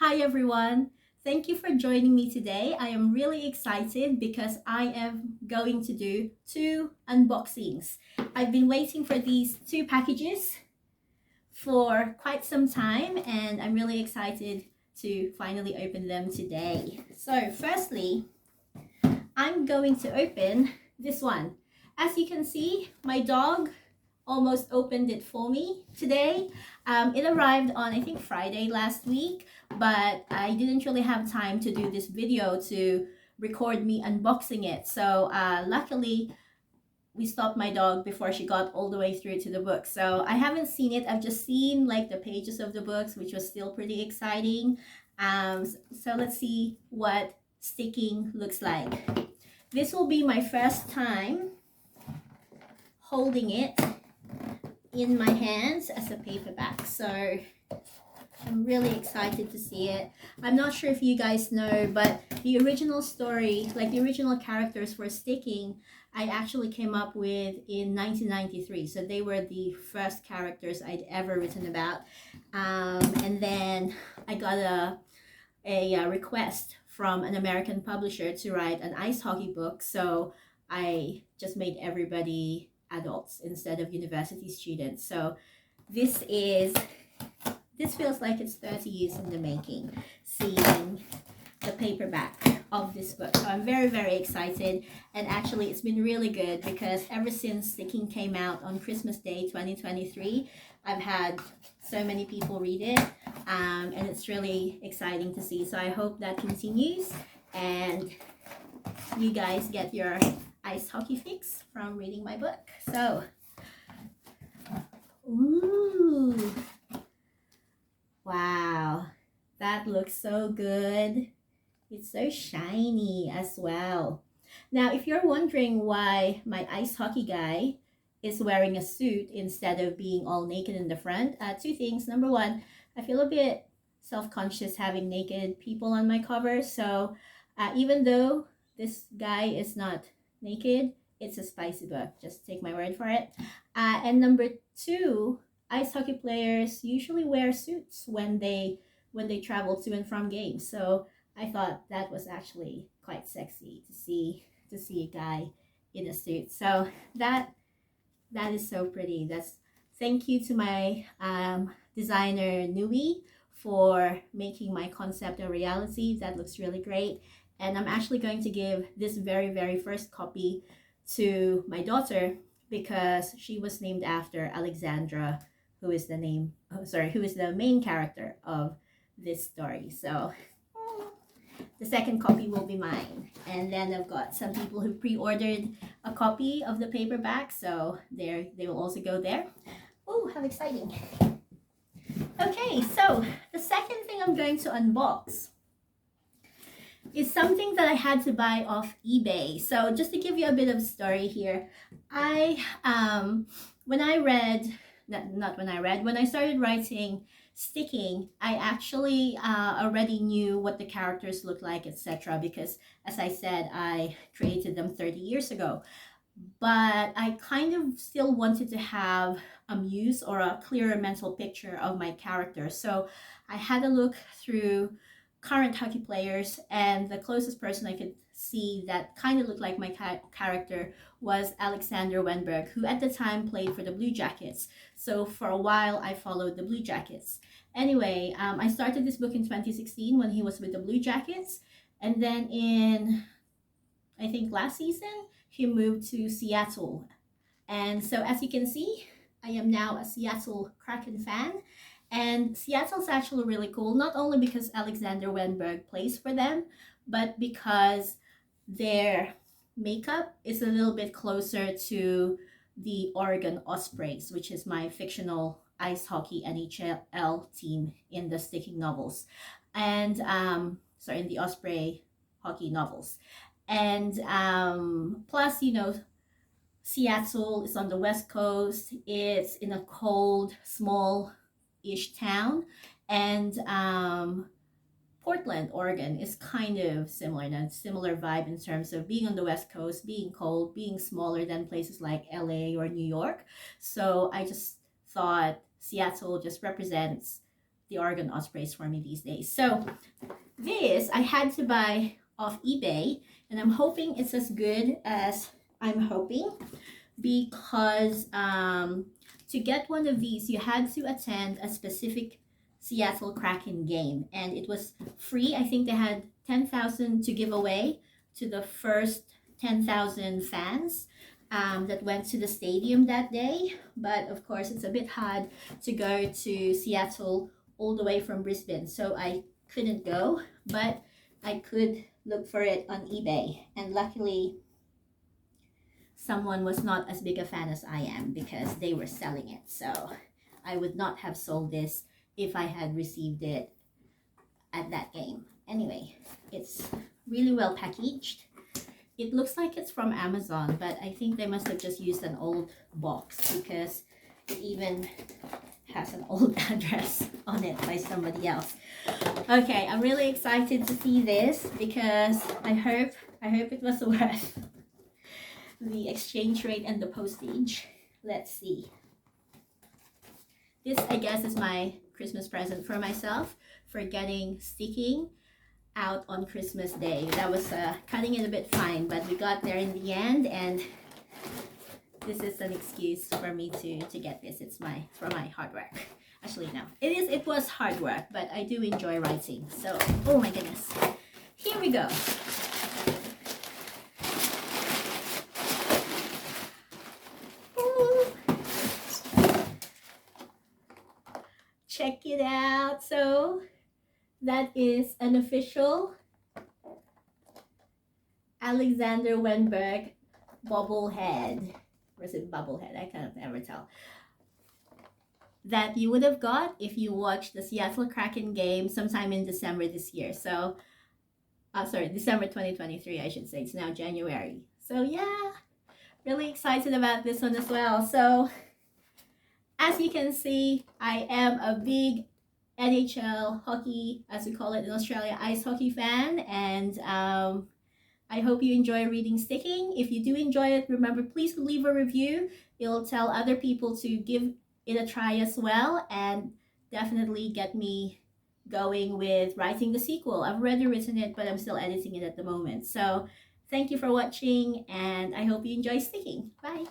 Hi everyone. Thank you for joining me today. I am really excited because I am going to do two unboxings. I've been waiting for these two packages for quite some time and I'm really excited to finally open them today. So firstly, I'm going to open this one. As you can see, my dog almost opened it for me today. It arrived on, I think, Friday last week, but I didn't really have time to do this video to record me unboxing it. So luckily, we stopped my dog before she got all the way through to the book. So I haven't seen it. I've just seen like the pages of the books, which was still pretty exciting. So let's see what sticking looks like. This will be my first time holding it in my hands as a paperback, so I'm really excited to see it. I'm not sure if you guys know, but the original story, like the original characters for Sticking, I actually came up with in 1993. So they were the first characters I'd ever written about. And then I got a request from an American publisher to write an ice hockey book. So I just made everybody adults instead of university students. So this feels like it's 30 years in the making, seeing the paperback of this book. So I'm very, very excited. And actually it's been really good because ever since Sticking came out on Christmas Day 2023, I've had so many people read it, and it's really exciting to see. So I hope that continues and you guys get your ice hockey fix from reading my book. So, ooh, wow, that looks so good. It's so shiny as well. Now, if you're wondering why my ice hockey guy is wearing a suit instead of being all naked in the front, two things. Number one, I feel a bit self-conscious having naked people on my cover. So even though this guy is not naked, it's a spicy book. Just take my word for it. And number two, ice hockey players usually wear suits when they travel to and from games. So I thought that was actually quite sexy to see a guy in a suit. So that is so pretty. Thank you to my designer Nui for making my concept a reality. That looks really great. And I'm actually going to give this very, very first copy to my daughter because she was named after Alexandra, who is the main character of this story. So the second copy will be mine. And then I've got some people who pre-ordered a copy of the paperback, so they will also go there. Oh, how exciting. Okay, so the second thing I'm going to unbox is something that I had to buy off eBay. So just to give you a bit of a story here, when I started writing Sticking, I actually already knew what the characters look like, etc. Because as I said, I created them 30 years ago. But I kind of still wanted to have a muse or a clearer mental picture of my character. So I had a look through current hockey players, and the closest person I could see that kind of looked like my character was Alexander Wenberg, who at the time played for the Blue Jackets. So for a while I followed the Blue Jackets. Anyway, I started this book in 2016 when he was with the Blue Jackets, and then in, I think, last season he moved to Seattle. And so as you can see, I am now a Seattle Kraken fan. And Seattle's actually really cool, not only because Alexander Wenberg plays for them, but because their makeup is a little bit closer to the Oregon Ospreys, which is my fictional ice hockey NHL team in the Sticking novels. And in the Osprey hockey novels. And plus, Seattle is on the West Coast. It's in a cold, small-ish town. And Portland, Oregon is kind of similar, and a similar vibe in terms of being on the West Coast, being cold, being smaller than places like LA or New York. So I just thought Seattle just represents the Oregon Ospreys for me these days. So this I had to buy off eBay, and I'm hoping it's as good as I'm hoping, because to get one of these, you had to attend a specific Seattle Kraken game, and it was free. I think they had 10,000 to give away to the first 10,000 fans that went to the stadium that day. But of course, it's a bit hard to go to Seattle all the way from Brisbane, so I couldn't go, but I could look for it on eBay, and luckily someone was not as big a fan as I am because they were selling it. So I would not have sold this if I had received it at that game. Anyway, it's really well packaged. It looks like it's from Amazon, but I think they must have just used an old box because it even has an old address on it by somebody else. Okay, I'm really excited to see this because I hope it was worth the exchange rate and the postage. Let's see. This, I guess, is my Christmas present for myself for getting sticking out on Christmas Day. That was cutting it a bit fine, but we got there in the end, and this is an excuse for me to get this. It's for my hard work. Actually, no. It was hard work, but I do enjoy writing. So, oh my goodness. Here we go. Ooh. Check it out. So, that is an official Alexander Wenberg bobblehead. Or is it bubblehead? I can't ever tell. That you would have got if you watched the Seattle Kraken game sometime in December this year. So, December 2023, I should say. It's now January. So yeah, really excited about this one as well. So, as you can see, I am a big NHL hockey, as we call it in Australia, ice hockey fan, and I hope you enjoy reading Sticking. If you do enjoy it, remember, please leave a review. It'll tell other people to give it a try as well, and definitely get me going with writing the sequel. I've already written it, but I'm still editing it at the moment. So thank you for watching, and I hope you enjoy Sticking. Bye.